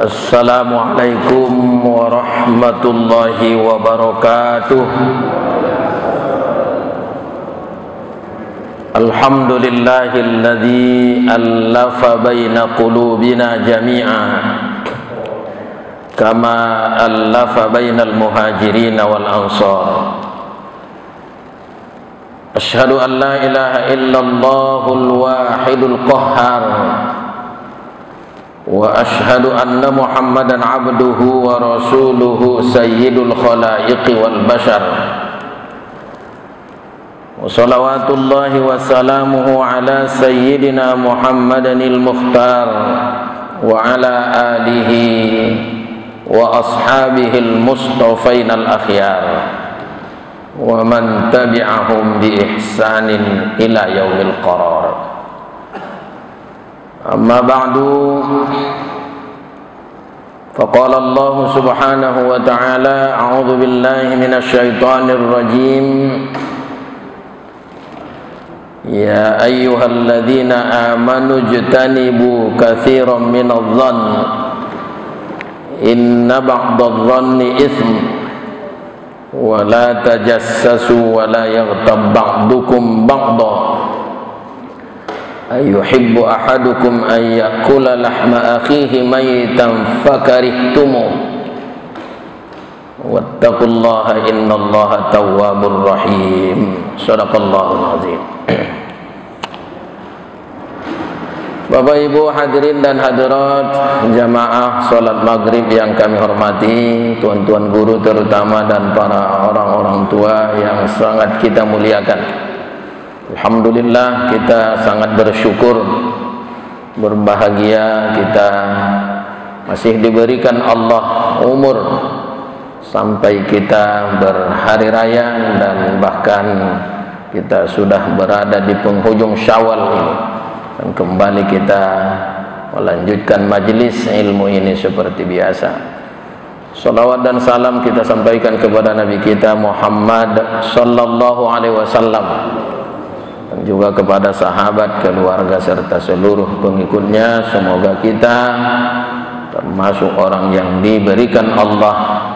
Assalamualaikum warahmatullahi wabarakatuh. Alhamdulillahilladzi allafa baina qulubina jami'a kama allafa bainal muhajirin wal ansar. Asyhadu an la ilaha illallahul wahidul qahhar wa asyhadu anna Muhammadan abduhu wa rasuluhu sayyidul khalaiqi wal bashar. Wa salawatullahi wa salamuhu ala sayyidina Muhammadanil mukhtar wa ala alihi wa ashabihil mustafainal akhyar wa man tabi'ahum bi ihsanin ila yaumil qarar. Amma ba'du, faqala Allah subhanahu wa ta'ala, a'udzu billahi minasy syaithanir rajim. Ya ayyuhalladzina amanu ijtanibu katsiran minadh-dhann inna ba'dadh-dhanni itsm wa la tajassasu wa la yaghtab ba'dukum ba'dha ayuhibbu ahadukum an yakula lahma akhihi maytan fakarihtumu wattaqullaha innallaha tawwabur rahim. Shadaqallahul azim. Bapak Ibu hadirin dan hadirat jamaah salat maghrib yang kami hormati, tuan-tuan guru terutama dan para orang-orang tua yang sangat kita muliakan. Alhamdulillah, kita sangat bersyukur, berbahagia kita masih diberikan Allah umur sampai kita berhari raya dan bahkan kita sudah berada di penghujung Syawal ini dan kembali kita melanjutkan majelis ilmu ini seperti biasa. Salawat dan salam kita sampaikan kepada Nabi kita Muhammad sallallahu alaihi wasallam dan juga kepada sahabat, keluarga serta seluruh pengikutnya. Semoga kita termasuk orang yang diberikan Allah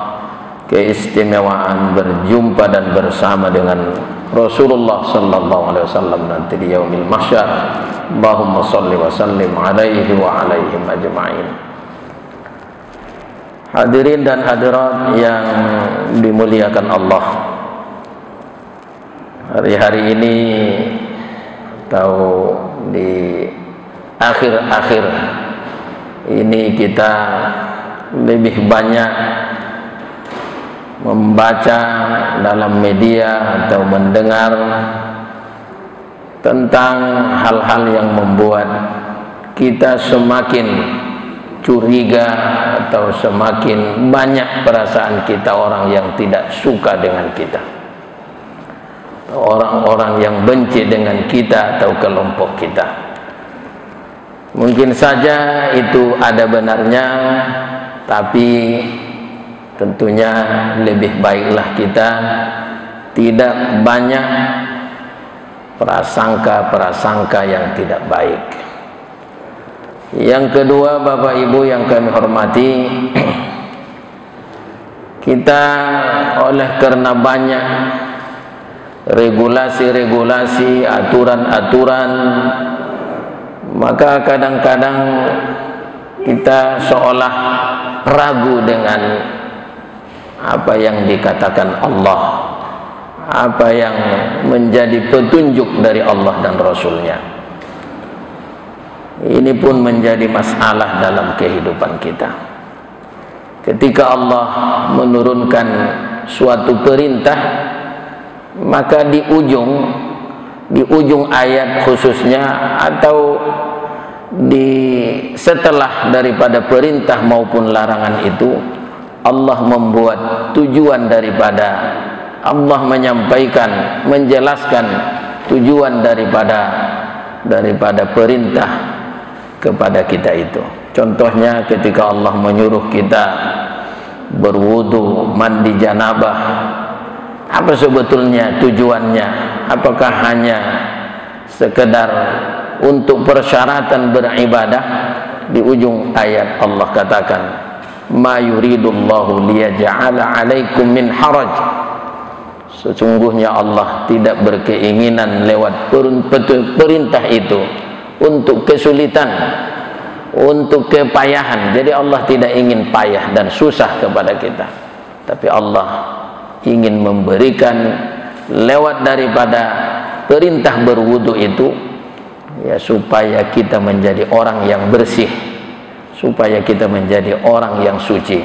keistimewaan berjumpa dan bersama dengan Rasulullah sallallahu alaihi wasallam nanti di yaumil mahsyar. Allahumma shalli wa sallim alaihi wa alaihim ajma'in. Hadirin dan hadirat yang dimuliakan Allah, hari-hari ini atau di akhir-akhir ini kita lebih banyak membaca dalam media atau mendengar tentang hal-hal yang membuat kita semakin curiga atau semakin banyak perasaan kita orang yang tidak suka dengan kita, orang-orang yang benci dengan kita atau kelompok kita. Mungkin saja itu ada benarnya, tapi tentunya lebih baiklah kita tidak banyak prasangka-prasangka yang tidak baik. Yang kedua, Bapak Ibu yang kami hormati, kita oleh karena banyak regulasi-regulasi, aturan-aturan, maka kadang-kadang kita seolah ragu dengan apa yang dikatakan Allah, apa yang menjadi petunjuk dari Allah dan Rasulnya. Ini pun menjadi masalah dalam kehidupan kita. Ketika Allah menurunkan suatu perintah, maka di ujung ayat khususnya atau setelah daripada perintah maupun larangan itu, Allah membuat tujuan daripada Allah menyampaikan, menjelaskan tujuan daripada perintah kepada kita itu. Contohnya ketika Allah menyuruh kita berwudu, mandi janabah, apa sebetulnya tujuannya? Apakah hanya sekedar untuk persyaratan beribadah di ujung ayat Allah katakan, ma yuridullahu liyaj'ala 'alaikum min haraj. Sesungguhnya Allah tidak berkeinginan lewat perintah itu untuk kesulitan, untuk kepayahan. Jadi Allah tidak ingin payah dan susah kepada kita, tapi Allah ingin memberikan lewat daripada perintah berwudu itu, ya, supaya kita menjadi orang yang bersih, supaya kita menjadi orang yang suci.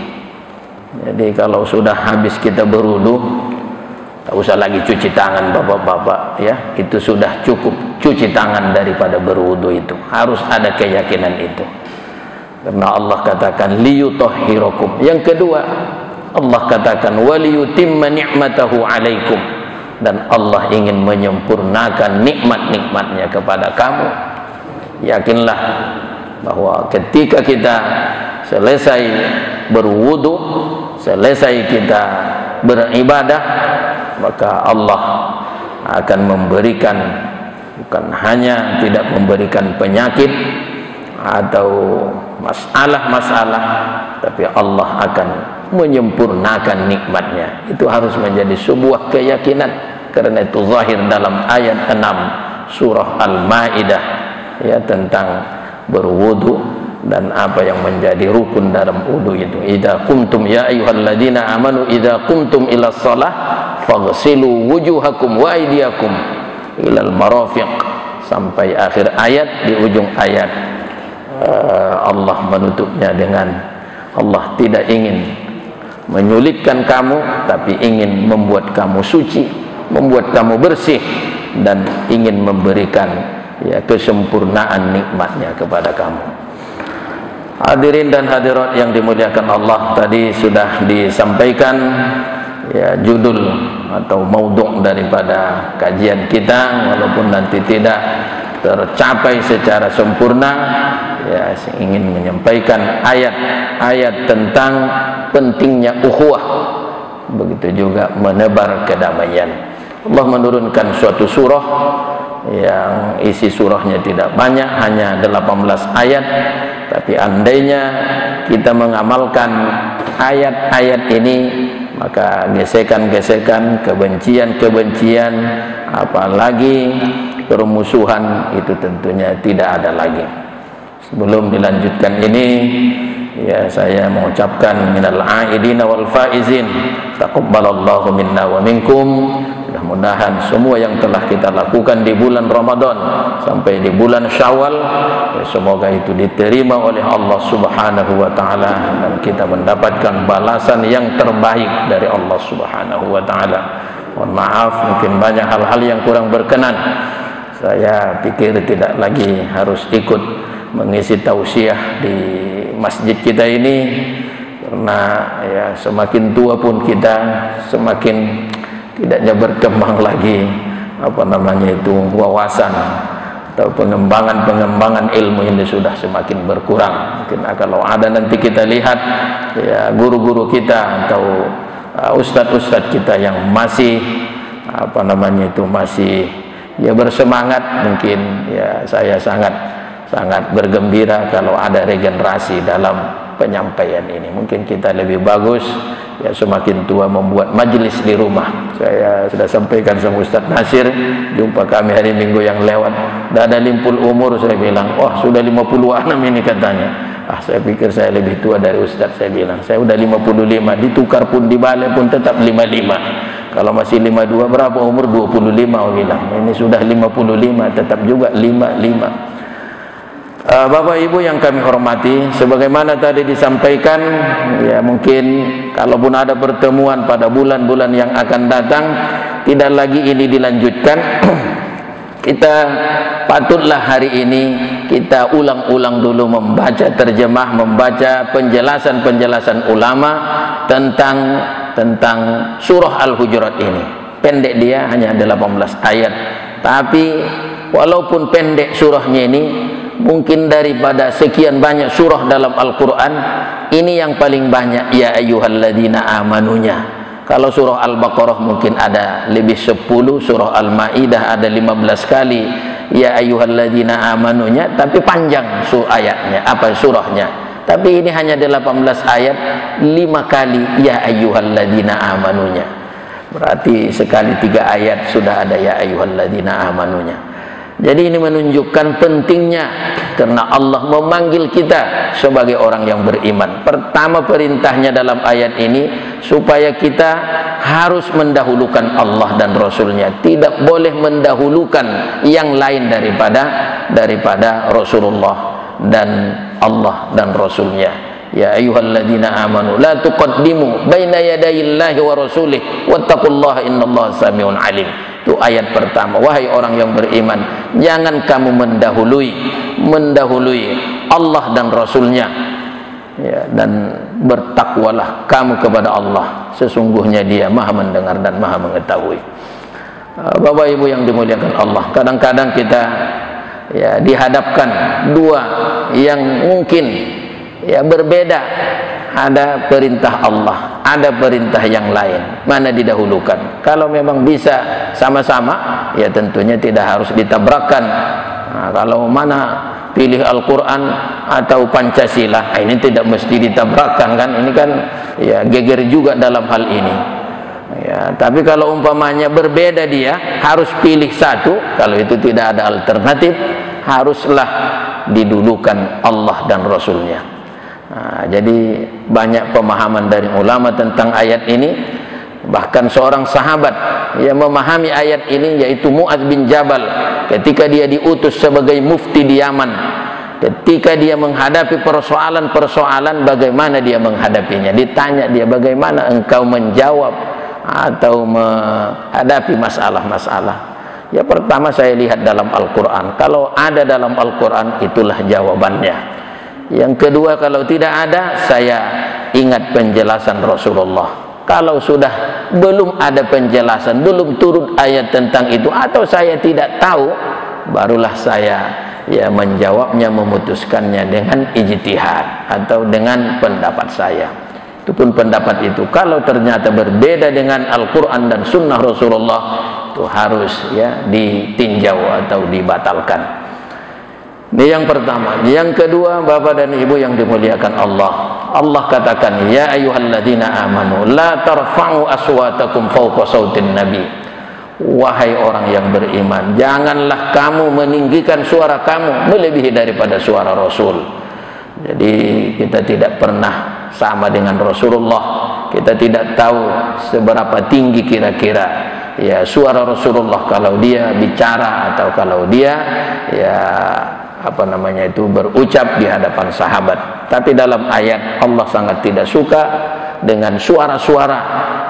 Jadi kalau sudah habis kita berwudu, tak usah lagi cuci tangan bapak-bapak, ya, itu sudah cukup cuci tangan daripada berwudu itu. Harus ada keyakinan itu, karena Allah katakan liyutahhirakum. Yang kedua, Allah katakan waliyutimma ni'matahu 'alaikum, dan Allah ingin menyempurnakan nikmat-nikmatnya kepada kamu. Yakinlah bahwa ketika kita selesai berwudu, selesai kita beribadah, maka Allah akan memberikan, bukan hanya tidak memberikan penyakit atau masalah-masalah, tapi Allah akan menyempurnakan nikmatnya. Itu harus menjadi sebuah keyakinan. Karena itu zahir dalam ayat 6 surah Al-Maidah, ya, tentang berwudu dan apa yang menjadi rukun dalam wudu itu. Idza qumtum ya ayyuhalladzina amanu idza qumtum ila shalah faghsilu wujuhakum wa aydiyakum ilal marafiq, sampai akhir ayat. Di ujung ayat Allah menutupnya dengan, Allah tidak ingin menyulitkan kamu, tapi ingin membuat kamu suci, membuat kamu bersih, dan ingin memberikan, ya, kesempurnaan nikmatnya kepada kamu. Hadirin dan hadirat yang dimuliakan Allah, tadi sudah disampaikan, ya, judul atau maudhu' daripada kajian kita, walaupun nanti tidak tercapai secara sempurna, ya, saya ingin menyampaikan ayat-ayat tentang pentingnya ukhuwah, begitu juga menebar kedamaian. Allah menurunkan suatu surah yang isi surahnya tidak banyak, hanya 18 ayat, tapi andainya kita mengamalkan ayat-ayat ini, maka gesekan-gesekan, kebencian-kebencian, apalagi permusuhan, itu tentunya tidak ada lagi. Sebelum dilanjutkan ini, ya, saya mengucapkan minal aidina wal faizin, taqabbalallahu minna wa minkum. Mudah-mudahan semua yang telah kita lakukan di bulan Ramadan sampai di bulan Syawal, ya, semoga itu diterima oleh Allah Subhanahu wa taala, dan kita mendapatkan balasan yang terbaik dari Allah Subhanahu wa taala. Mohon maaf, mungkin banyak hal-hal yang kurang berkenan. Saya pikir tidak lagi harus ikut mengisi tausiah di masjid kita ini, karena, ya, semakin tua pun kita semakin tidaknya berkembang lagi wawasan atau pengembangan ilmu ini sudah semakin berkurang. Mungkin kalau ada nanti kita lihat, ya, guru-guru kita atau ustadz-ustadz kita yang masih masih, ya, bersemangat, mungkin, ya, saya sangat bergembira kalau ada regenerasi dalam penyampaian ini. Mungkin kita lebih bagus, ya, semakin tua membuat majelis di rumah. Saya sudah sampaikan sama Ustaz Nasir, jumpa kami hari Minggu yang lewat, dah ada limpul umur. Saya bilang, wah, sudah 56 ini katanya. Saya pikir saya lebih tua dari Ustaz. Saya bilang, saya udah 55, ditukar pun di balai pun tetap 55. Kalau masih 52 berapa umur? 25. Saya bilang, ini sudah 55 tetap juga 55. Bapak Ibu yang kami hormati, sebagaimana tadi disampaikan, ya, mungkin kalaupun ada pertemuan pada bulan-bulan yang akan datang, tidak lagi ini dilanjutkan. Kita patutlah hari ini kita ulang-ulang dulu membaca terjemah, membaca penjelasan-penjelasan ulama tentang surah Al-Hujurat ini. Pendek dia, hanya 18 ayat, tapi walaupun pendek surahnya ini, mungkin daripada sekian banyak surah dalam Al-Quran, ini yang paling banyak ya ayyuhalladzina amanunya. Kalau surah Al-Baqarah mungkin ada lebih 10, surah Al-Maidah ada 15 kali ya ayyuhalladzina amanunya, tapi panjang ayatnya, surahnya. Tapi ini hanya 18 ayat, 5 kali ya ayyuhalladzina amanunya. Berarti sekali 3 ayat sudah ada ya ayyuhalladzina amanunya. Jadi ini menunjukkan pentingnya, karena Allah memanggil kita sebagai orang yang beriman. Pertama perintahnya dalam ayat ini supaya kita harus mendahulukan Allah dan Rasulnya, tidak boleh mendahulukan yang lain daripada Rasulullah dan Allah dan Rasulnya. Ya ayyuhalladzina amanu la tuqaddimu baina yadayillahi wa rasulih wattaqullaha innallaha samiun alim. Itu ayat pertama. Wahai orang yang beriman, jangan kamu mendahului Allah dan Rasulnya, ya, dan bertakwalah kamu kepada Allah, sesungguhnya Dia Maha mendengar dan Maha mengetahui. Bapak Ibu yang dimuliakan Allah, kadang-kadang kita dihadapkan dua yang mungkin berbeda. Ada perintah Allah, ada perintah yang lain, mana didahulukan? Kalau memang bisa sama-sama, ya tentunya tidak harus ditabrakkan. Kalau mana pilih Al-Quran atau Pancasila, ini tidak mesti ditabrakkan kan? Ini kan geger juga dalam hal ini. Tapi kalau umpamanya berbeda, dia harus pilih satu. Kalau itu tidak ada alternatif, haruslah didulukan Allah dan Rasulnya. Jadi banyak pemahaman dari ulama tentang ayat ini. Bahkan seorang sahabat yang memahami ayat ini, yaitu Mu'adz bin Jabal, ketika dia diutus sebagai mufti di Yaman, ketika dia menghadapi persoalan-persoalan, bagaimana dia menghadapinya. Ditanya dia, bagaimana engkau menjawab atau menghadapi masalah-masalah? Ya, pertama saya lihat dalam Al-Quran. Kalau ada dalam Al-Quran, itulah jawabannya. Yang kedua, kalau tidak ada, saya ingat penjelasan Rasulullah. Kalau sudah belum ada penjelasan, belum turun ayat tentang itu, atau saya tidak tahu, barulah saya menjawabnya, memutuskannya dengan ijtihad atau dengan pendapat saya. Itu pun pendapat itu kalau ternyata berbeda dengan Al-Quran dan Sunnah Rasulullah, itu harus ditinjau atau dibatalkan. Ini yang pertama. Yang kedua, Bapak dan Ibu yang dimuliakan Allah, Allah katakan, ya ayyuhalladzina amanu la tarfa'u aswatakum fawqa sautin nabi. Wahai orang yang beriman, janganlah kamu meninggikan suara kamu melebihi daripada suara Rasul. Jadi kita tidak pernah sama dengan Rasulullah. Kita tidak tahu seberapa tinggi kira-kira suara Rasulullah kalau dia bicara atau kalau dia berucap di hadapan sahabat. Tapi dalam ayat Allah sangat tidak suka dengan suara-suara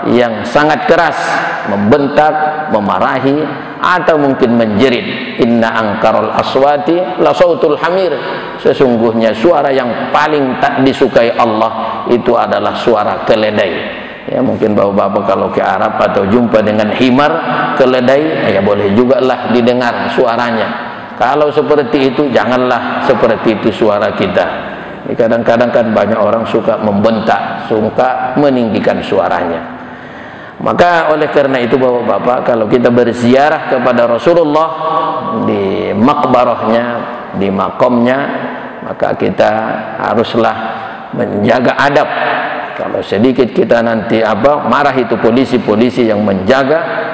yang sangat keras, membentak, memarahi, atau mungkin menjerit. Inna angkarul aswati la sautul hamir. Sesungguhnya suara yang paling tak disukai Allah itu adalah suara keledai. Ya, mungkin bapak-bapak kalau ke Arab atau jumpa dengan himar, keledai, boleh juga lah didengar suaranya. Kalau seperti itu, janganlah seperti itu suara kita. Kadang-kadang kan banyak orang suka membentak, suka meninggikan suaranya. Maka oleh karena itu bapak-bapak, kalau kita berziarah kepada Rasulullah di makbarahnya, di makomnya, maka kita haruslah menjaga adab. Kalau sedikit kita nanti marah, itu polisi-polisi yang menjaga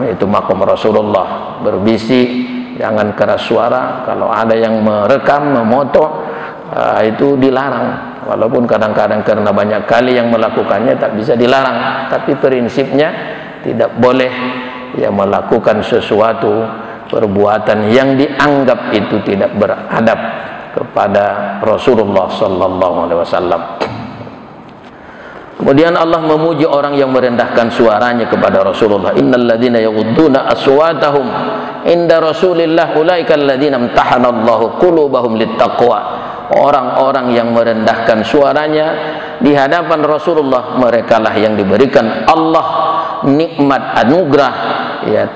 itu makom Rasulullah, berbisik, jangan keras suara. Kalau ada yang merekam, memoto, itu dilarang. Walaupun kadang-kadang karena banyak kali yang melakukannya tak bisa dilarang, tapi prinsipnya tidak boleh melakukan sesuatu perbuatan yang dianggap itu tidak beradab kepada Rasulullah sallallahu alaihi wasallam. Kemudian Allah memuji orang yang merendahkan suaranya kepada Rasulullah. Innalladzina yaghudduna aswatahum inda Rasulillah ulaikal ladzina imtahanallahu qulubahum littaqwa. Orang-orang yang merendahkan suaranya di hadapan Rasulullah, merekalah yang diberikan Allah nikmat anugerah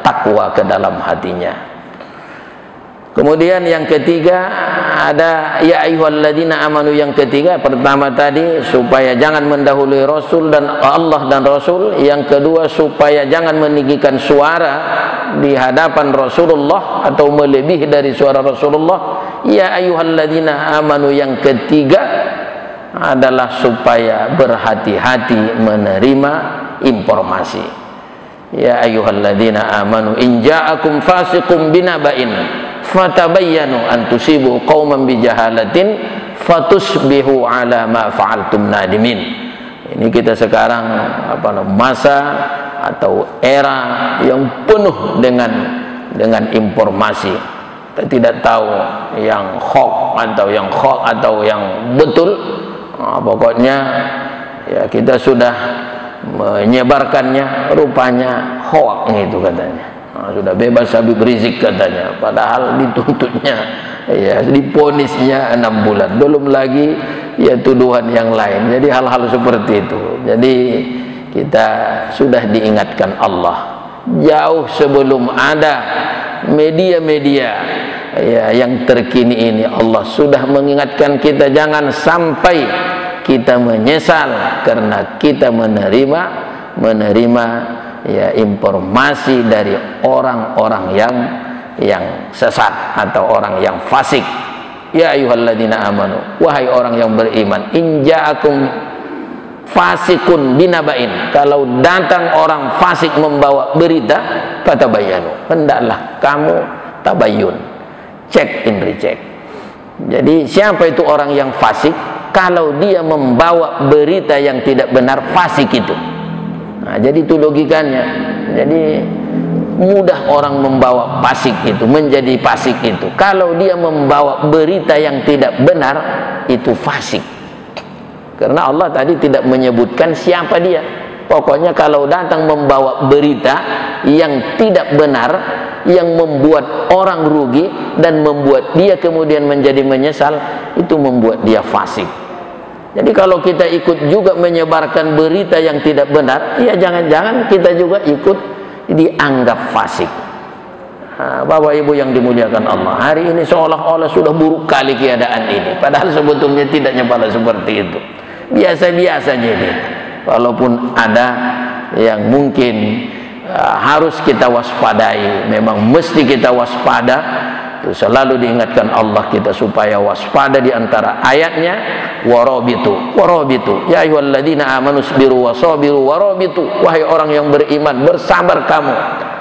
takwa ke dalam hatinya. Kemudian yang ketiga ada ya ayyuhalladzina amanu. Yang ketiga, pertama tadi supaya jangan mendahului Rasul dan Allah dan Rasul. Yang kedua supaya jangan meninggikan suara di hadapan Rasulullah atau melebihi dari suara Rasulullah. Ya ayyuhalladzina amanu yang ketiga adalah supaya berhati-hati menerima informasi. Ya ayyuhalladzina amanu in ja'akum fasiqun binaba'in fatabayyanu an tusibu qauman bijahalatin fatusbihu ala ma fa'altum nadimin. Ini kita sekarang masa atau era yang penuh dengan informasi. Kita tidak tahu yang hoax atau yang betul. Pokoknya ya kita sudah menyebarkannya, rupanya hoax itu katanya. Sudah bebas Habib Rizik katanya, padahal dituntutnya ya diponisnya 6 bulan, belum lagi ya tuduhan yang lain. Jadi hal-hal seperti itu. Jadi kita sudah diingatkan Allah jauh sebelum ada media-media ya yang terkini ini. Allah sudah mengingatkan kita jangan sampai kita menyesal karena kita menerima ya informasi dari orang-orang yang sesat atau orang yang fasik. Ya ayyuhalladzina amanu, wahai orang yang beriman, in ja'akum fasikun binaba'in, kalau datang orang fasik membawa berita, fatabayyanu, hendaklah kamu tabayyun, cek in recheck. Jadi siapa itu orang yang fasik? Kalau dia membawa berita yang tidak benar, fasik itu. Nah, jadi itu logikanya. Jadi mudah orang membawa fasik itu, menjadi fasik itu. Kalau dia membawa berita yang tidak benar, itu fasik. Karena Allah tadi tidak menyebutkan siapa dia. Pokoknya kalau datang membawa berita yang tidak benar, yang membuat orang rugi dan membuat dia kemudian menjadi menyesal, itu membuat dia fasik. Jadi kalau kita ikut juga menyebarkan berita yang tidak benar, ya jangan-jangan kita juga ikut dianggap fasik. Bapak Ibu yang dimuliakan Allah, hari ini seolah-olah sudah buruk kali keadaan ini, padahal sebetulnya tidak nyepala seperti itu. Biasa-biasanya ini, walaupun ada yang mungkin harus kita waspadai, memang mesti kita waspada. Itu selalu diingatkan Allah kita supaya waspada di antara ayatnya, warabitu ya ayyuhalladzina amanu sabiru wasabiru warabitu, wahai orang yang beriman, bersabar kamu,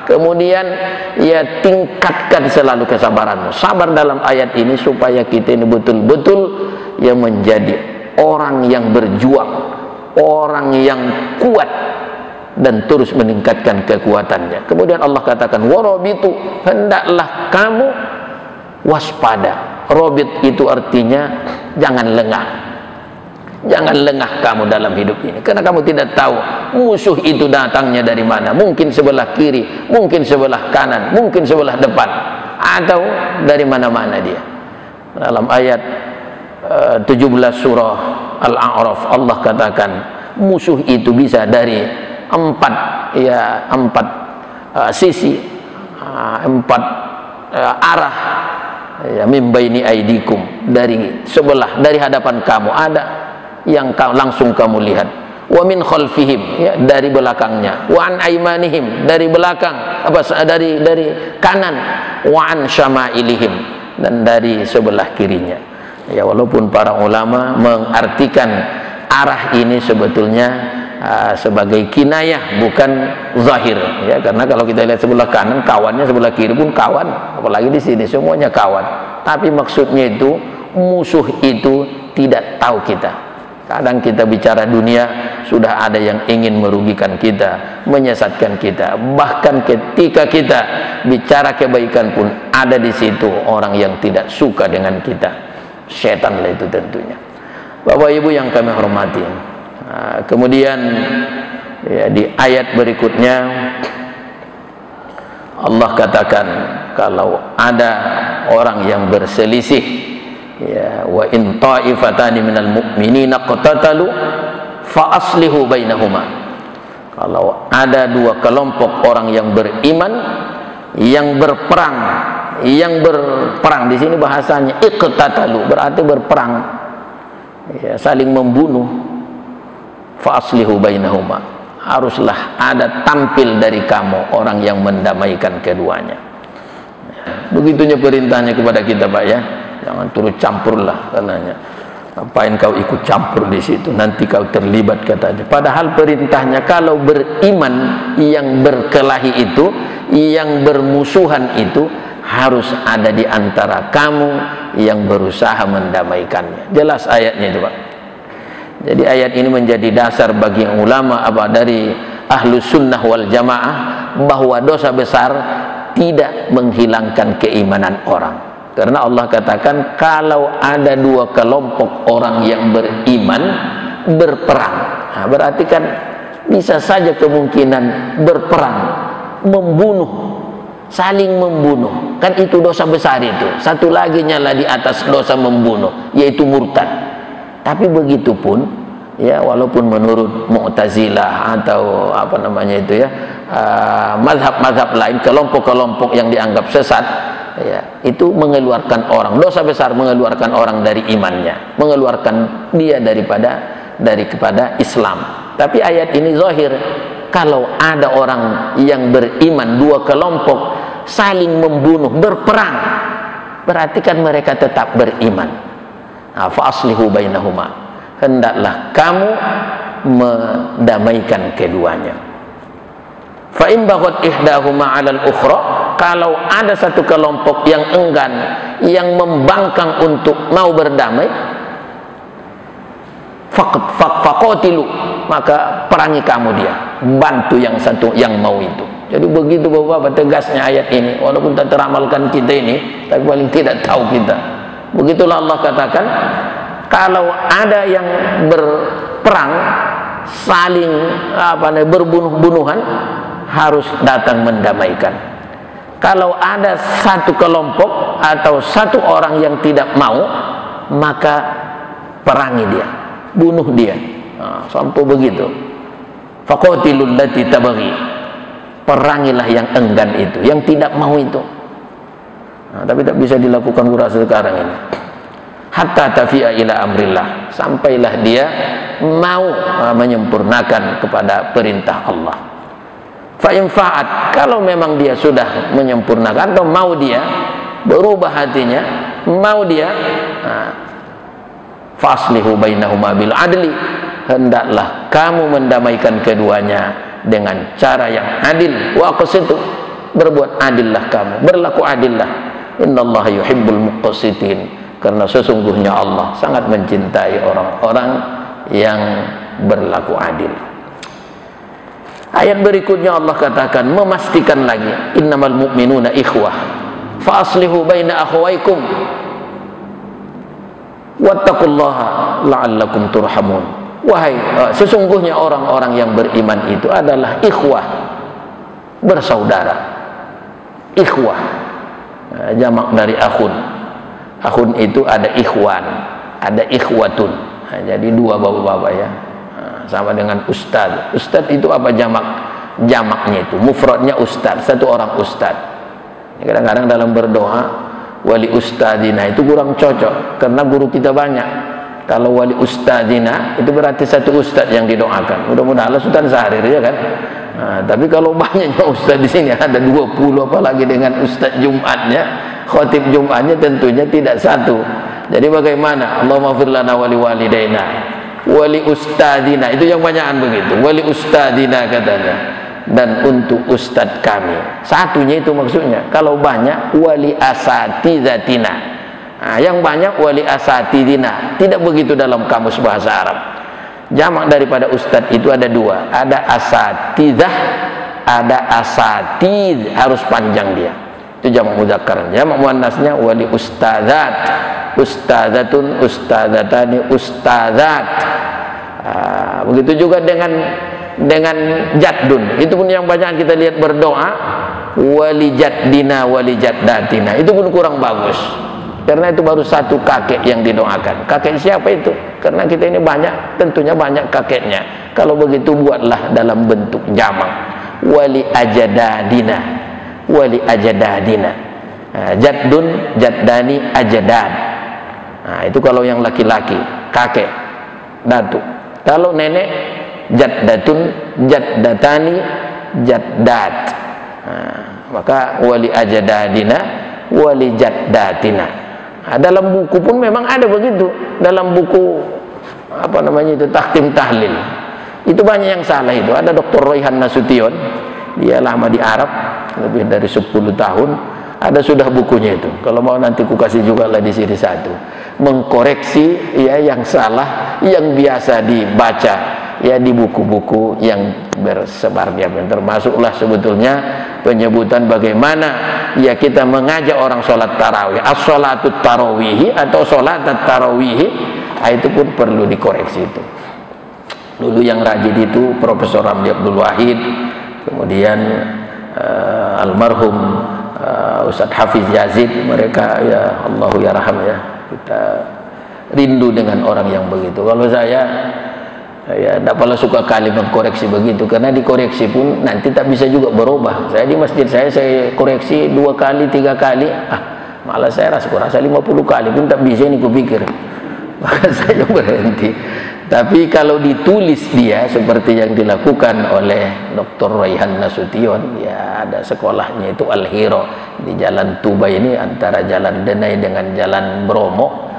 kemudian ya tingkatkan selalu kesabaranmu. Sabar dalam ayat ini supaya kita ini betul-betul yang menjadi orang yang berjuang, orang yang kuat dan terus meningkatkan kekuatannya. Kemudian Allah katakan warabitu, hendaklah kamu waspada. Robit itu artinya jangan lengah. Jangan lengah kamu dalam hidup ini, karena kamu tidak tahu musuh itu datangnya dari mana. Mungkin sebelah kiri, mungkin sebelah kanan, mungkin sebelah depan, atau dari mana-mana dia. Dalam ayat 17 surah Al-A'raf Allah katakan musuh itu bisa dari empat sisi, empat arah. Ya, min baini aidikum, dari sebelah, dari hadapan kamu ada yang langsung kamu lihat. Wa min khalfihim, ya, dari belakangnya. Wa an aimanihim, dari belakang, dari kanan. Wa an syama'ilihim, dan dari sebelah kirinya. Ya, walaupun para ulama mengartikan arah ini sebetulnya sebagai kinayah, bukan zahir, ya, karena kalau kita lihat sebelah kanan kawannya, sebelah kiri pun kawan, apalagi di sini semuanya kawan. Tapi maksudnya itu musuh itu tidak tahu kita. Kadang kita bicara dunia, sudah ada yang ingin merugikan kita, menyesatkan kita. Bahkan ketika kita bicara kebaikan pun ada di situ orang yang tidak suka dengan kita. Setan lah itu tentunya. Bapak Ibu yang kami hormati, kemudian ya, di ayat berikutnya Allah katakan kalau ada orang yang berselisih, ya, wa in ta'ifatani minal mu'minina qatatalu fa aslihu bainahuma. Kalau ada dua kelompok orang yang beriman yang berperang di sini bahasanya iqtatalu, berarti berperang, ya, saling membunuh. Fa aslihu bainahuma, haruslah ada tampil dari kamu orang yang mendamaikan keduanya. Begitunya perintahnya kepada kita, Pak, ya. Jangan turut campurlah katanya. Ngapain kau ikut campur di situ? Nanti kau terlibat katanya. Padahal perintahnya kalau beriman yang berkelahi itu, yang bermusuhan itu harus ada di antara kamu yang berusaha mendamaikannya. Jelas ayatnya itu, Pak. Jadi ayat ini menjadi dasar bagi ulama dari Ahlus Sunnah wal Jamaah bahwa dosa besar tidak menghilangkan keimanan orang. Karena Allah katakan kalau ada dua kelompok orang yang beriman berperang, nah, berarti kan bisa saja kemungkinan berperang, membunuh, saling membunuh, kan itu dosa besar itu. Satu lagi nyala di atas dosa membunuh, yaitu murtad. Tapi begitu pun, ya, walaupun menurut Mu'tazilah atau apa namanya itu ya, mazhab-mazhab lain, kelompok-kelompok yang dianggap sesat, ya, itu mengeluarkan orang, dosa besar mengeluarkan orang dari imannya, mengeluarkan dia daripada Islam. Tapi ayat ini zahir, kalau ada orang yang beriman dua kelompok saling membunuh, berperang, berarti kan mereka tetap beriman. Nah, fa aslihu bainahuma, hendaklah kamu mendamaikan keduanya. Fa in baghat ihdahuma 'alal ukhra, kalau ada satu kelompok yang enggan, yang membangkang untuk mau berdamai, faqatilu, maka perangi kamu dia, bantu yang satu yang mau itu. Jadi begitu Bapak tegasnya ayat ini, walaupun tak teramalkan kita ini, tapi paling tidak tahu kita. Begitulah Allah katakan, kalau ada yang berperang, saling berbunuh-bunuhan, harus datang mendamaikan. Kalau ada satu kelompok atau satu orang yang tidak mau, maka perangi dia, bunuh dia. Nah, sampai begitu. Faqatilul lati tabghi, perangilah yang enggan itu, yang tidak mau itu. Nah, tapi tak bisa dilakukan kurasa sekarang ini. Hatta tafi'a ila amrillah, sampailah dia mau menyempurnakan kepada perintah Allah. Fa in fa'at, kalau memang dia sudah menyempurnakan atau mau dia berubah hatinya, mau dia, faslihu bainahuma bil adli, hendaklah kamu mendamaikan keduanya dengan cara yang adil. Wa qasitu, berbuat adillah kamu, berlaku adillah. Innallaha yuhibbul muqsitin, karena sesungguhnya Allah sangat mencintai orang-orang yang berlaku adil. Ayat berikutnya Allah katakan, memastikan lagi, innamal mu'minuna ikhwah fa aslihu baina akhawaykum wattaqullaha la'allakum turhamun. Wahai, sesungguhnya orang-orang yang beriman itu adalah ikhwah, bersaudara. Ikhwah, jamak dari akhun. Akhun itu ada ikhwan, ada ikhwatun. Nah, jadi dua bapak-bapak ya. Sama dengan ustad. Ustad itu apa jamaknya itu? Mufradnya ustad, satu orang ustad. Kadang-kadang dalam berdoa, wali ustadina itu kurang cocok karena guru kita banyak. Kalau wali ustadina itu berarti satu ustad yang didoakan. Mudah-mudahan Allah Sultan Syahrir, ya kan? Nah, tapi kalau banyaknya ustad di sini, ada 20, apalagi dengan ustad Jumatnya, khotib Jumatnya, tentunya tidak satu. Jadi bagaimana? Allahumma fir lana wali walidaina, wali ustadina, itu yang banyakan begitu, wali ustadina katanya, dan untuk ustad kami. Satunya itu maksudnya. Kalau banyak, wali asatizatina. Nah, yang banyak wali asatidina. Tidak begitu dalam kamus bahasa Arab. Jamak daripada ustad itu ada dua, ada asatizah, ada asatid, harus panjang dia. Itu jamak mudzakkar. Jamak muannasnya wali ustadzat, ustadzatun, ustadzatani, ustadzat. Begitu juga dengan jaddun. Itu pun yang banyak kita lihat berdoa, wali jaddina, wali jaddatina. Itu pun kurang bagus, karena itu baru satu kakek yang didoakan. Kakek siapa itu? Karena kita ini banyak, tentunya banyak kakeknya. Kalau begitu buatlah dalam bentuk jamak, wali ajadadina, wali ajadadina. Jaddun, jaddani, ajadad. Nah, itu kalau yang laki-laki, kakek, datuk. Kalau nenek, jaddatun, jaddatani, jaddat. Maka wali ajdadina wali jaddatina. Dalam buku pun memang ada begitu. Dalam buku apa namanya itu, Tahkim Tahlil, itu banyak yang salah itu. Ada Dr. Raihan Nasution, dia lama di Arab, lebih dari 10 tahun, ada sudah bukunya itu. Kalau mau nanti ku kasih juga lah di sini satu, mengkoreksi ya yang salah yang biasa dibaca ya di buku-buku yang bersebarnya. Termasuklah sebetulnya penyebutan bagaimana ya kita mengajak orang sholat tarawih, as-sholatu tarawih atau sholat tarawih, itu pun perlu dikoreksi itu. Dulu yang rajin itu Profesor Ramli Abdul Wahid, kemudian almarhum Ustadz Hafiz Yazid, mereka ya Allahu yarham ya, kita rindu dengan orang yang begitu. Kalau saya ya tidak pernah suka kali mengkoreksi begitu, karena dikoreksi pun nanti tak bisa juga berubah. Saya di masjid saya koreksi 2 kali 3 kali, malah saya rasa 50 kali pun tak bisa ini kupikir, maka saya berhenti. Tapi kalau ditulis dia seperti yang dilakukan oleh Dr. Raihan Nasution, ya ada sekolahnya itu Al-Hiro di Jalan Tuba ini, antara Jalan Denai dengan Jalan Bromo,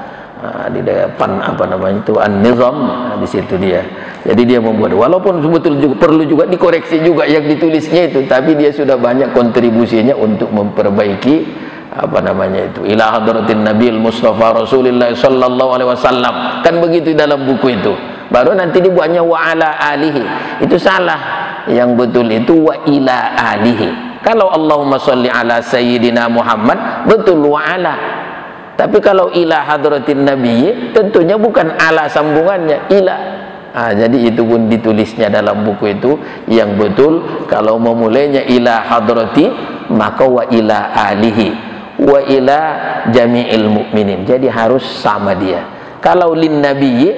di depan apa namanya itu An-Nizam, di situ dia. Jadi dia membuat, walaupun sebetulnya juga, perlu juga dikoreksi juga yang ditulisnya itu, tapi dia sudah banyak kontribusinya untuk memperbaiki apa namanya itu, ila hadratin Nabil Mustafa Rasulullah sallallahu alaihi wasallam, kan begitu dalam buku itu. Baru nanti dibuatnya wa ala alihi, itu salah. Yang betul itu wa ila alihi. Kalau Allahumma sholli ala sayyidina Muhammad, betul wa ala. Tapi kalau ila hadratin Nabi, tentunya bukan ala sambungannya, ila. Jadi itu pun ditulisnya dalam buku itu yang betul. Kalau memulainya ila hadrati, maka wa ila alihi, wa ila jami'il mu'minin. Jadi harus sama dia. Kalau lin nabiyyi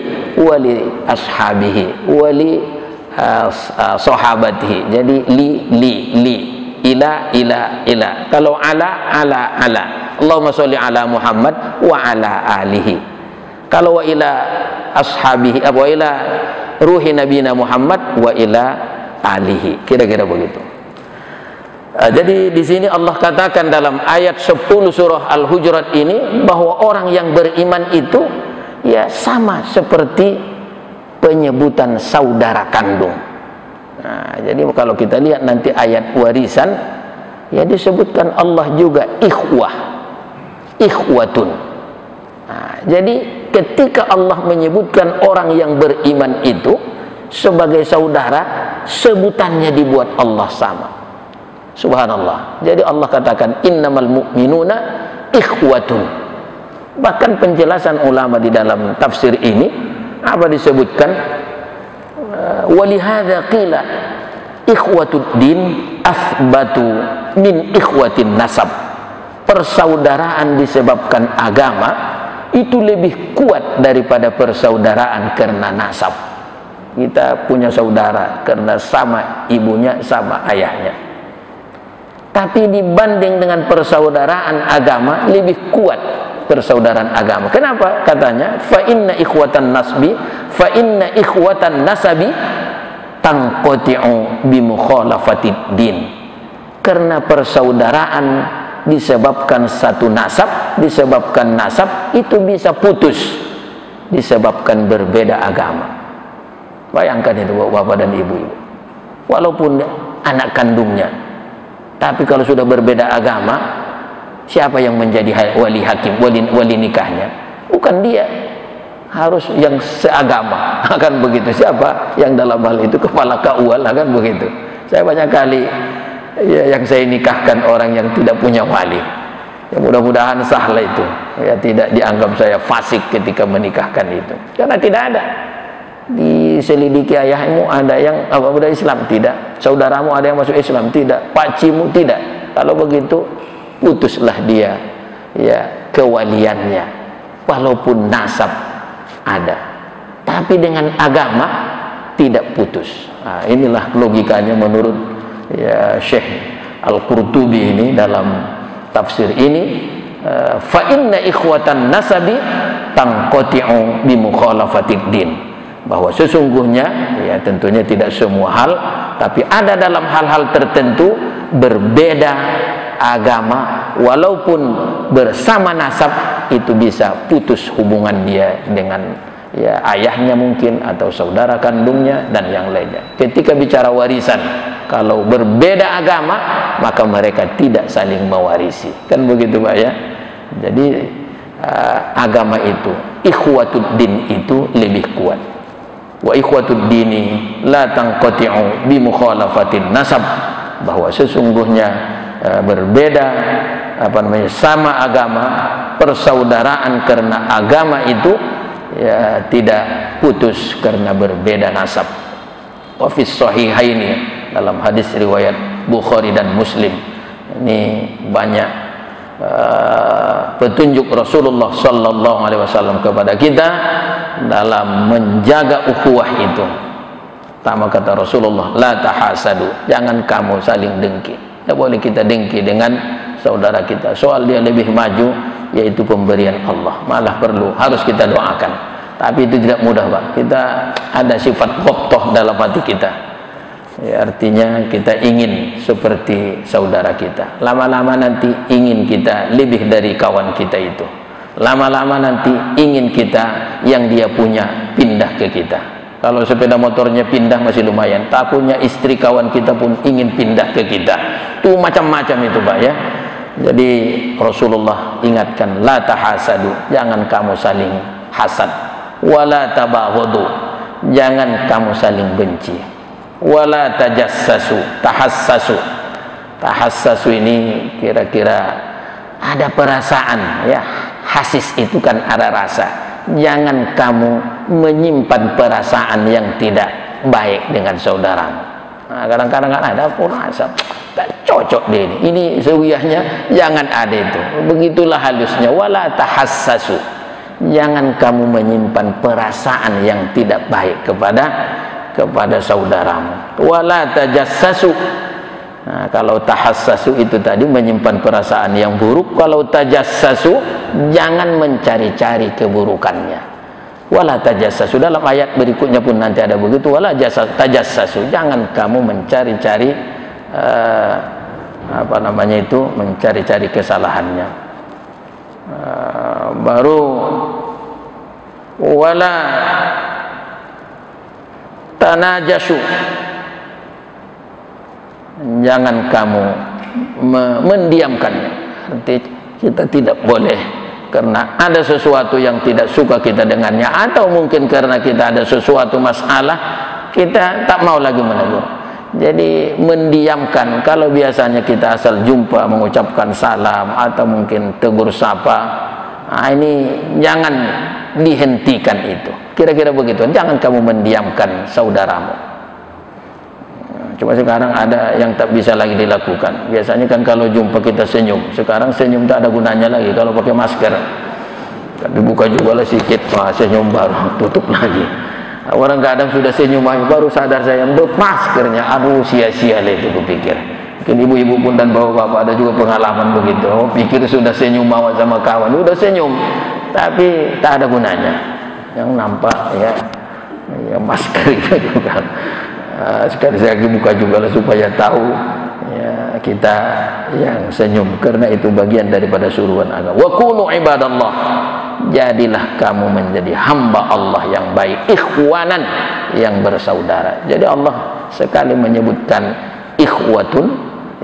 wa li ashabihi wa li sahabatihi, jadi li ila. Kalau ala Allahumma sholli ala Muhammad wa ala alihi. Kalau wa ila ashabihi, wa ila ruhi nabiyina Muhammad wa ila alihi, kira-kira begitu. Jadi di sini Allah katakan dalam ayat 10 surah Al-Hujurat ini bahwa orang yang beriman itu ya sama seperti penyebutan saudara kandung. Jadi kalau kita lihat nanti ayat warisan, ya disebutkan Allah juga ikhwatun. Jadi ketika Allah menyebutkan orang yang beriman itu sebagai saudara, sebutannya dibuat Allah sama. Subhanallah. Jadi Allah katakan innamal mu'minuna ikhwatun. Bahkan penjelasan ulama di dalam tafsir ini apa disebutkan, walihadza qila ikhwatud din athbatu min ikhwatin nasab. Persaudaraan disebabkan agama itu lebih kuat daripada persaudaraan karena nasab. Kita punya saudara karena sama ibunya, sama ayahnya. Tapi dibanding dengan persaudaraan agama lebih kuat persaudaraan agama. Kenapa? Katanya fa inna ikhwatan nasabi tanqati'u bi mukhalafatid din. Karena persaudaraan disebabkan satu nasab, disebabkan nasab itu bisa putus disebabkan berbeda agama. Bayangkan itu bapak dan ibu-ibu, walaupun anak kandungnya, tapi kalau sudah berbeda agama, siapa yang menjadi wali hakim, wali nikahnya? Bukan dia, harus yang seagama. Akan begitu. Siapa yang dalam hal itu kepala kawal, akan begitu. Saya banyak kali ya, yang saya nikahkan orang yang tidak punya wali. Ya, mudah-mudahan sahlah itu. Ya, tidak dianggap saya fasik ketika menikahkan itu. Karena tidak ada. Diselidiki ayahmu ada yang udah Islam, tidak. Saudaramu ada yang masuk Islam, tidak. Pakcimu, tidak. Kalau begitu putuslah dia ya kewaliannya, walaupun nasab ada, tapi dengan agama tidak putus. Inilah logikanya menurut ya Syekh Al-Qurtubi ini dalam tafsir ini, fa inna ikhwatan nasabi tanqati'u bi mukhalafatid din. bahwa sesungguhnya ya tentunya tidak semua hal, tapi ada dalam hal-hal tertentu berbeda agama walaupun bersama nasab itu bisa putus hubungan dia dengan ya ayahnya mungkin atau saudara kandungnya dan yang lainnya. Ketika bicara warisan, kalau berbeda agama maka mereka tidak saling mewarisi, kan begitu Pak ya. Jadi agama itu, ikhwatud din itu lebih kuat. Wa ikhwatud dini la tanqati'u bi mukhalafatin nasab, bahwa sesungguhnya berbeda sama agama, persaudaraan karena agama itu ya tidak putus karena berbeda nasab. Wa fis sahihaini, dalam hadis riwayat Bukhari dan Muslim, ini banyak petunjuk Rasulullah sallallahu alaihi wasallam kepada kita dalam menjaga ukhuwah itu. Pertama kata Rasulullah, la tahasadu, jangan kamu saling dengki. Tidak boleh kita dengki dengan saudara kita soal dia lebih maju, yaitu pemberian Allah, malah perlu harus kita doakan. Tapi itu tidak mudah Pak, kita ada sifat ghobtoh dalam hati kita ya, artinya kita ingin seperti saudara kita, lama-lama nanti ingin kita lebih dari kawan kita itu, lama-lama nanti ingin kita yang dia punya pindah ke kita. Kalau sepeda motornya pindah masih lumayan, tak punya istri kawan kita pun ingin pindah ke kita. Itu macam-macam itu Pak ya. Jadi Rasulullah ingatkan, la tahasadu, jangan kamu saling hasad, wala tabaghadu, jangan kamu saling benci, wala tajassasu, tahassasu. Tahassasu ini kira-kira ada perasaan ya, hasis itu kan ada rasa. Jangan kamu menyimpan perasaan yang tidak baik dengan saudaramu. Nah, kadang-kadang ada perasaan tak cocok dia ini sewiyahnya, jangan ada itu. Begitulah halusnya, wala tahassasu, jangan kamu menyimpan perasaan yang tidak baik kepada saudaramu. Wala tajassasu. Nah, kalau tahassasu itu tadi menyimpan perasaan yang buruk, kalau tajassasu jangan mencari-cari keburukannya. Wala tajassasu, dalam ayat berikutnya pun nanti ada begitu, wala tajassasu, jangan kamu mencari-cari mencari-cari kesalahannya. Baru wala tanajasu, jangan kamu mendiamkannya. Arti kita tidak boleh karena ada sesuatu yang tidak suka kita dengannya, atau mungkin karena kita ada sesuatu masalah kita tak mau lagi menegur. Jadi mendiamkan, kalau biasanya kita asal jumpa mengucapkan salam atau mungkin tegur sapa, nah ini jangan dihentikan itu. Kira-kira begitu, jangan kamu mendiamkan saudaramu. Cuma sekarang ada yang tak bisa lagi dilakukan. Biasanya kan kalau jumpa kita senyum, sekarang senyum tak ada gunanya lagi kalau pakai masker. Dibuka juga lah sedikit, wah senyum baru tutup lagi. Orang kadang sudah senyum baru sadar saya maskernya, aduh sia-sia lah itu kupikir. Mungkin ibu-ibu pun dan bapak-bapak ada juga pengalaman begitu. Oh, pikir sudah senyum mawar sama kawan, udah senyum, tapi tak ada gunanya. Yang nampak ya masker itu juga. Sekali lagi buka juga lah supaya tahu ya, kita yang senyum, karena itu bagian daripada suruhan agama. Wa kunu ibadallah, jadilah kamu menjadi hamba Allah yang baik, ikhwanan, yang bersaudara. Jadi Allah sekali menyebutkan ikhwatun,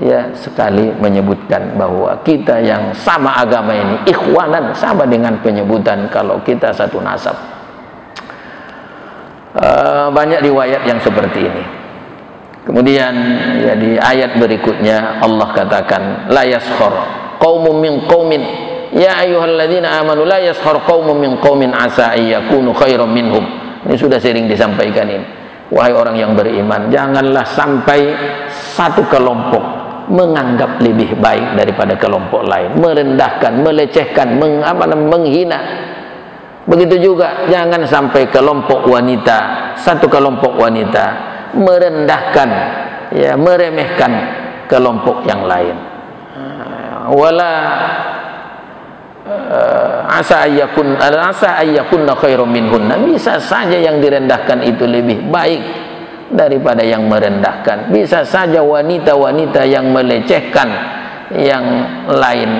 ya sekali menyebutkan bahwa kita yang sama agama ini ikhwanan, sama dengan penyebutan kalau kita satu nasab. Banyak riwayat yang seperti ini. Kemudian ya di ayat berikutnya Allah katakan, la yaskhar qaumun min qaumin ya ayyuhalladzina amanu la yaskhar qaumun min qaumin asa ayyakunu khairan minhum. Ini sudah sering disampaikan ini. Wahai orang yang beriman, janganlah sampai satu kelompok menganggap lebih baik daripada kelompok lain, merendahkan, melecehkan, menghina. Begitu juga jangan sampai kelompok wanita, satu kelompok wanita merendahkan, ya meremehkan kelompok yang lain. Wala asa ayyakunna khairum minhunna, bisa saja yang direndahkan itu lebih baik daripada yang merendahkan. Bisa saja wanita-wanita yang melecehkan yang lain,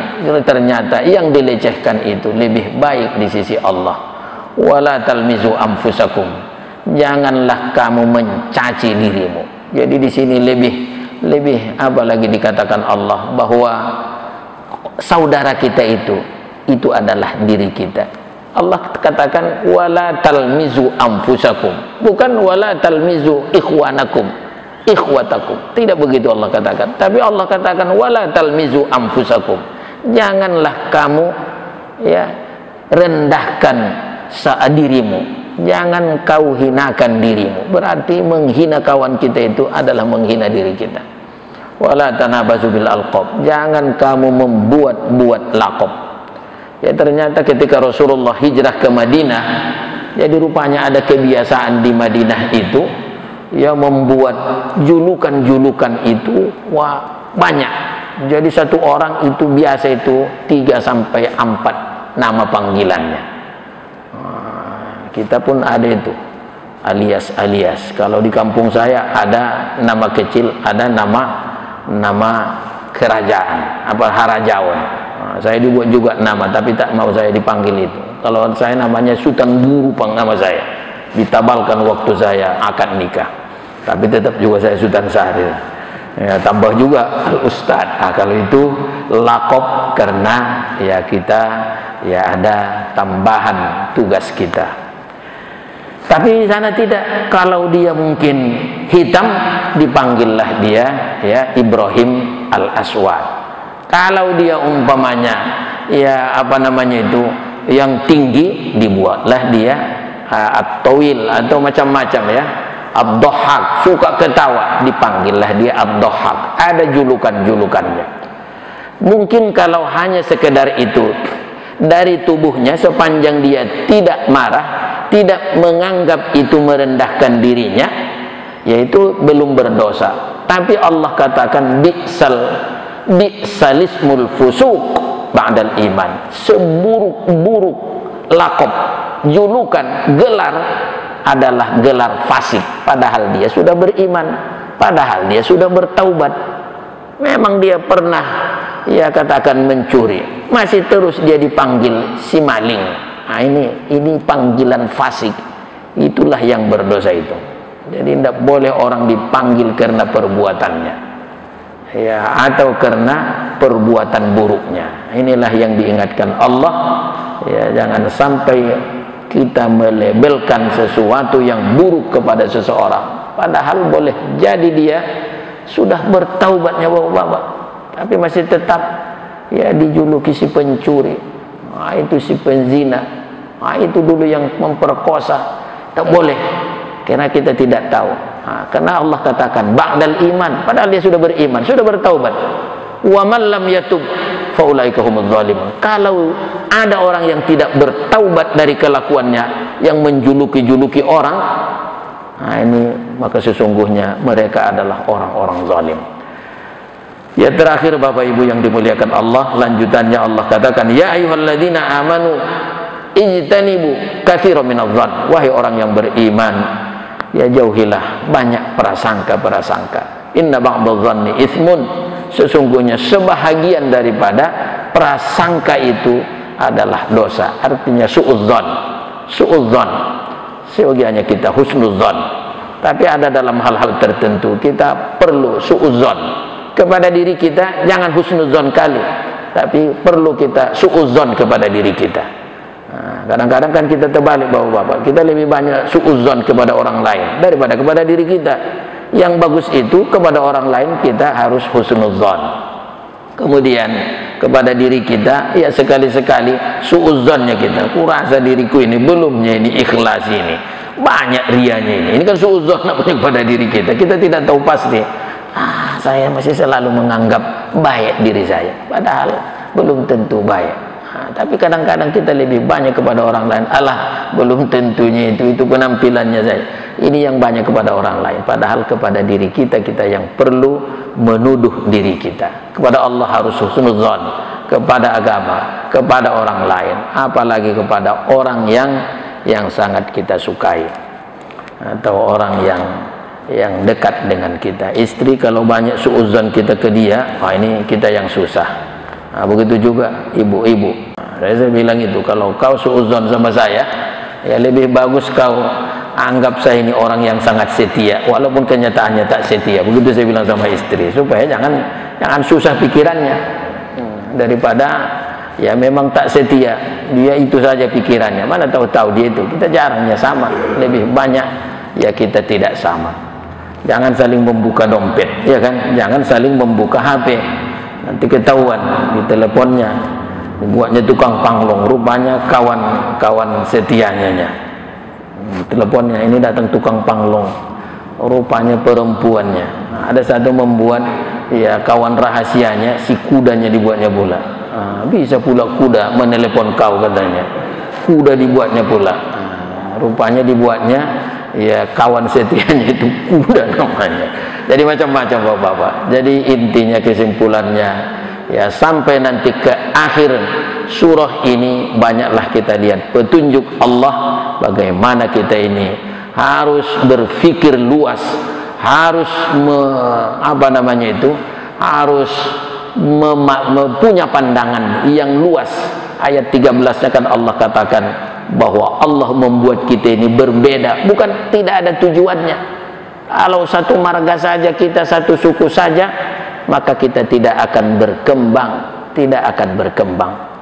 ternyata yang dilecehkan itu lebih baik di sisi Allah. Wala talmizu anfusakum, janganlah kamu mencaci dirimu. Jadi di sini lebih apa lagi dikatakan Allah, bahwa saudara kita itu adalah diri kita. Allah katakan wala talmizu anfusakum, bukan wala talmizu ikhwatakum. Tidak begitu Allah katakan, tapi Allah katakan wala talmizu anfusakum, janganlah kamu ya rendahkan dirimu, jangan kau hinakan dirimu. Berarti menghina kawan kita itu adalah menghina diri kita. Wala tanabazu bil alqab, jangan kamu membuat-buat laqab. Ya, ternyata ketika Rasulullah hijrah ke Madinah, jadi rupanya ada kebiasaan di Madinah itu ya membuat julukan-julukan itu banyak. Jadi satu orang itu biasa itu 3 sampai 4 nama panggilannya. Kita pun ada itu alias. Kalau di kampung saya ada nama kecil, ada nama kerajaan, harajawan. Saya dibuat juga nama, tapi tak mau saya dipanggil itu. Kalau saya namanya Sultan Guru nama saya, ditabalkan waktu saya akad nikah, tapi tetap juga saya Sultan Syahrir. Ya, tambah juga Al Ustad. Kalau itu lakop karena ya kita ya ada tambahan tugas kita. Tapi di sana tidak. Kalau dia mungkin hitam, dipanggillah dia ya Ibrahim Al-Aswad. Kalau dia umpamanya ya yang tinggi, dibuatlah dia At-Tawil atau macam-macam ya. Ad-Dhahhak, suka ketawa, dipanggillah dia Ad-Dhahhak. Ada julukan-julukannya. Mungkin kalau hanya sekedar itu dari tubuhnya, sepanjang dia tidak marah, tidak menganggap itu merendahkan dirinya, yaitu belum berdosa. Tapi Allah katakan bi'salismul fusuq ba'dal iman, seburuk-buruk lakop, julukan, gelar adalah gelar fasik, padahal dia sudah beriman, padahal dia sudah bertaubat. Memang dia pernah ya katakan mencuri, masih terus dia dipanggil si maling. Nah, ini panggilan fasik. Itulah yang berdosa itu. Jadi tidak boleh orang dipanggil karena perbuatannya ya, atau karena perbuatan buruknya. Inilah yang diingatkan Allah ya, jangan sampai kita melabelkan sesuatu yang buruk kepada seseorang, padahal boleh jadi dia sudah bertaubatnya bapak-bapak, tapi masih tetap ya dijuluki si pencuri, itu si penzina, itu dulu yang memperkosa. Tak boleh, karena kita tidak tahu. Karena Allah katakan ba'dal iman, padahal dia sudah beriman, sudah bertaubat. Wa man lam yatub fa ulaika humudz zalimun. Kalau ada orang yang tidak bertaubat dari kelakuannya yang menjuluki-juluki orang, ini maka sesungguhnya mereka adalah orang-orang zalim. Ya, terakhir Bapak Ibu yang dimuliakan Allah, lanjutannya Allah katakan ya ayyuhalladzina amanu ijtanibu katsiran minadh dhann. Wahai orang yang beriman, ya jauhilah banyak prasangka-prasangka. Inna ba'dadh dhanni itsmun, sesungguhnya sebahagian daripada prasangka itu adalah dosa. Artinya suudzon, sebagiannya kita husnudzon, tapi ada dalam hal-hal tertentu kita perlu suudzon kepada diri kita. Jangan husnudzon kali, tapi perlu kita suudzon kepada diri kita. Kadang-kadang kan kita terbalik bapak-bapak, kita lebih banyak suudzon kepada orang lain daripada kepada diri kita. Yang bagus itu kepada orang lain kita harus husnudzon, kemudian kepada diri kita ya sekali-sekali suudzonnya kita, kurasa diriku ini belumnya ini ikhlas, ini banyak rianya, ini kan suudzon namanya kepada diri kita. Kita tidak tahu pasti, saya masih selalu menganggap baik diri saya, padahal belum tentu baik. Tapi kadang-kadang kita lebih banyak kepada orang lain, alah belum tentunya itu penampilannya saya, ini yang banyak kepada orang lain, padahal kepada diri kita yang perlu menuduh diri kita. Kepada Allah harus husnudzon, kepada agama, kepada orang lain, apalagi kepada orang yang sangat kita sukai atau orang yang dekat dengan kita. Istri kalau banyak suudzon kita ke dia, ini kita yang susah. Begitu juga ibu-ibu. Saya bilang itu, kalau kau suudzon sama saya, ya lebih bagus kau anggap saya ini orang yang sangat setia, walaupun kenyataannya tak setia. Begitu saya bilang sama istri, supaya jangan susah pikirannya, daripada ya memang tak setia, dia itu saja pikirannya, mana tahu-tahu dia itu. Kita jarangnya sama, lebih banyak ya kita tidak sama. Jangan saling membuka dompet, ya kan? Jangan saling membuka HP, nanti ketahuan di teleponnya buatnya tukang panglong, rupanya kawan setianya. Teleponnya ini datang tukang panglong, rupanya perempuannya. Ada satu membuat ya kawan rahasianya, si kudanya dibuatnya pula. Bisa pula kuda menelepon kau katanya, kuda dibuatnya pula. Rupanya dibuatnya ya kawan setianya itu kuda namanya. Jadi macam-macam bapak-bapak. Jadi intinya, kesimpulannya, ya sampai nanti ke akhir surah ini banyaklah kita lihat petunjuk Allah bagaimana kita ini harus berpikir luas, harus harus punya pandangan yang luas. Ayat 13-nya kan Allah katakan bahwa Allah membuat kita ini berbeda, bukan tidak ada tujuannya. Kalau satu marga saja kita, satu suku saja, maka kita tidak akan berkembang,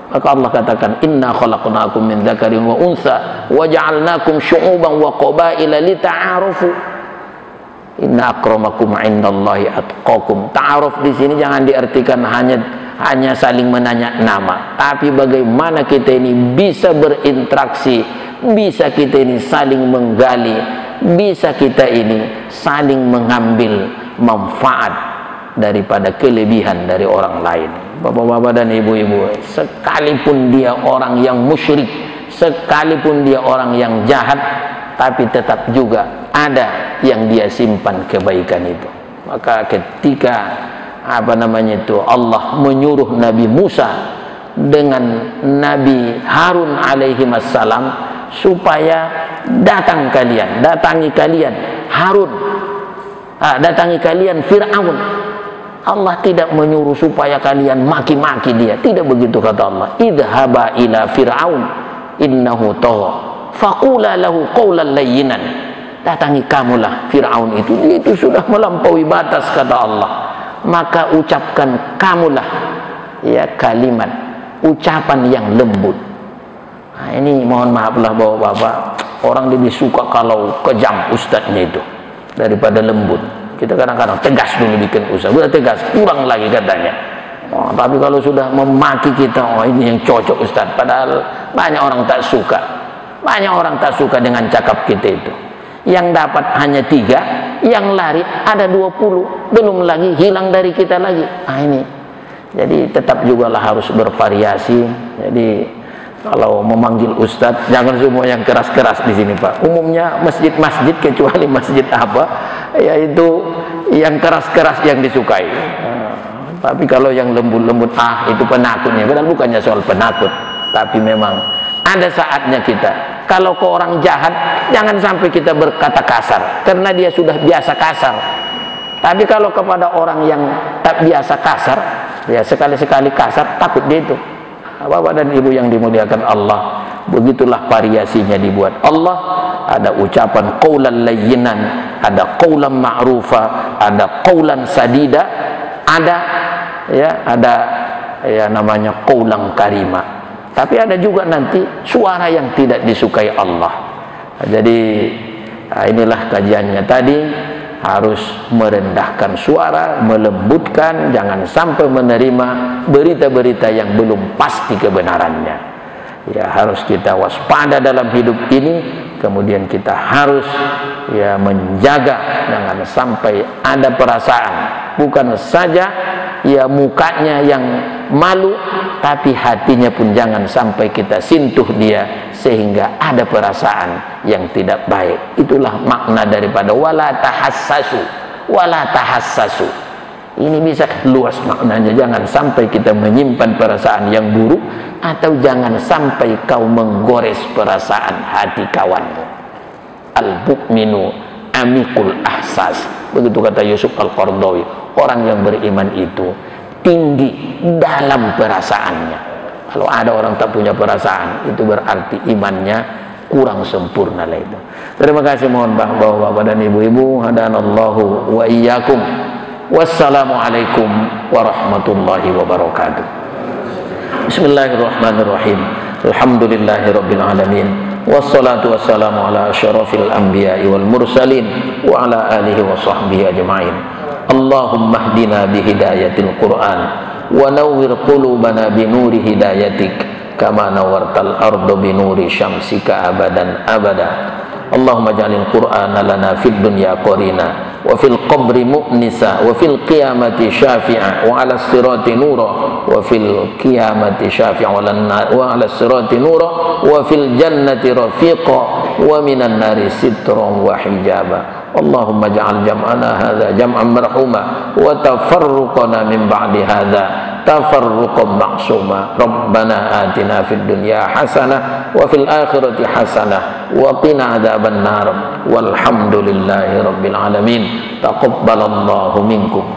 Maka Allah katakan, inna khalaqnakum min dzakarin wa untha wa ja'alnakum syu'uban wa qabaila lita'arufu. Inna akramakum 'indallahi atqakum. Ta'aruf di sini jangan diartikan hanya saling menanya nama, tapi bagaimana kita ini bisa berinteraksi, bisa kita ini saling menggali, bisa kita ini saling mengambil manfaat daripada kelebihan dari orang lain. Bapak-bapak dan ibu-ibu, sekalipun dia orang yang musyrik, sekalipun dia orang yang jahat, tapi tetap juga ada yang dia simpan kebaikan itu. Maka ketika Allah menyuruh Nabi Musa dengan Nabi Harun alaihi wassalam supaya datangi kalian Harun, datangi kalian Fir'aun. Allah tidak menyuruh supaya kalian maki-maki dia, tidak begitu kata Allah. Idhaba ila Fir'aun innahu tagha faqula lahu qawlan layyinan. Datangi kamulah Fir'aun itu, dia itu sudah melampaui batas kata Allah. Maka ucapkan kamulah ya kalimat, ucapan yang lembut. Nah, ini mohon maaflah bapak-bapak, orang lebih suka kalau kejam ustadznya itu daripada lembut. Kita kadang-kadang tegas dulu bikin usaha, udah tegas, kurang lagi katanya. Tapi kalau sudah memaki kita, ini yang cocok ustadz, padahal banyak orang tak suka. Banyak orang tak suka dengan cakap kita itu. Yang dapat hanya 3, yang lari ada 20, belum lagi hilang dari kita lagi. Nah ini, jadi tetap juga lah harus bervariasi. Jadi kalau memanggil ustadz, jangan semua yang keras-keras di sini pak. Umumnya masjid-masjid, kecuali masjid apa, yaitu yang keras-keras yang disukai. Tapi kalau yang lembut-lembut, itu penakutnya. Padahal bukannya soal penakut, tapi memang ada saatnya kita, kalau ke orang jahat, jangan sampai kita berkata kasar, karena dia sudah biasa kasar. Tapi kalau kepada orang yang tak biasa kasar, ya sekali-sekali kasar, takut dia itu. Bapak dan ibu yang dimuliakan Allah, begitulah variasinya dibuat Allah. Ada ucapan qaulan layyinan, ada qaulan ma'rufa, ada qaulan sadida, ada namanya qaulan karima. Tapi ada juga nanti suara yang tidak disukai Allah. Jadi inilah kajiannya tadi, harus merendahkan suara, melembutkan, jangan sampai menerima berita-berita yang belum pasti kebenarannya. Ya harus kita waspada dalam hidup ini, kemudian kita harus ya menjaga jangan sampai ada perasaan, bukan saja ya mukanya yang malu, tapi hatinya pun jangan sampai kita sentuh dia sehingga ada perasaan yang tidak baik. Itulah makna daripada wala tahassasu, wala tahassasu. Ini bisa luas maknanya. Jangan sampai kita menyimpan perasaan yang buruk, atau jangan sampai kau menggores perasaan hati kawanmu. Al-mu'minu amikul ahsas, begitu kata Yusuf Al-Qaradawi. Orang yang beriman itu tinggi dalam perasaannya. Kalau ada orang tak punya perasaan, itu berarti imannya kurang sempurna lah itu. Terima kasih, mohon bapak-bapak dan ibu-ibu, hadanallahu wa iyyakum. Wassalamualaikum warahmatullahi wabarakatuh. Bismillahirrahmanirrahim. Alhamdulillahirabbil alamin. Wassalatu wassalamu ala asyrafil anbiya'i wal mursalin wa ala alihi wa sahbihi ajma'in. Allahumma hdina bihidayatil Qur'an wa nawwir qulubana binuri hidayatik kama nawwartal arda binuri syamsika abadan abada. Allahumma ja'alil Qur'ana lana fid dunya qarina wa fil qabri mu'nisa wa fil qiyamati syafi'a wa 'ala sirati nura wa fil qiyamati syafi'a wa 'ala sirati nura wa fil jannati rafiqa wa minan nari sitran wa hijaba. Allahumma ja'al jam'ana hadza jam'an marhuma wa tafarruqana min ba'di hadza tafarruqan ma'suma. Rabbana atina fid dunya hasanah wa fil akhirati hasanah wa qina adzaban nar. Walhamdulillahi rabbil alamin. Taqabbalallahu minkum.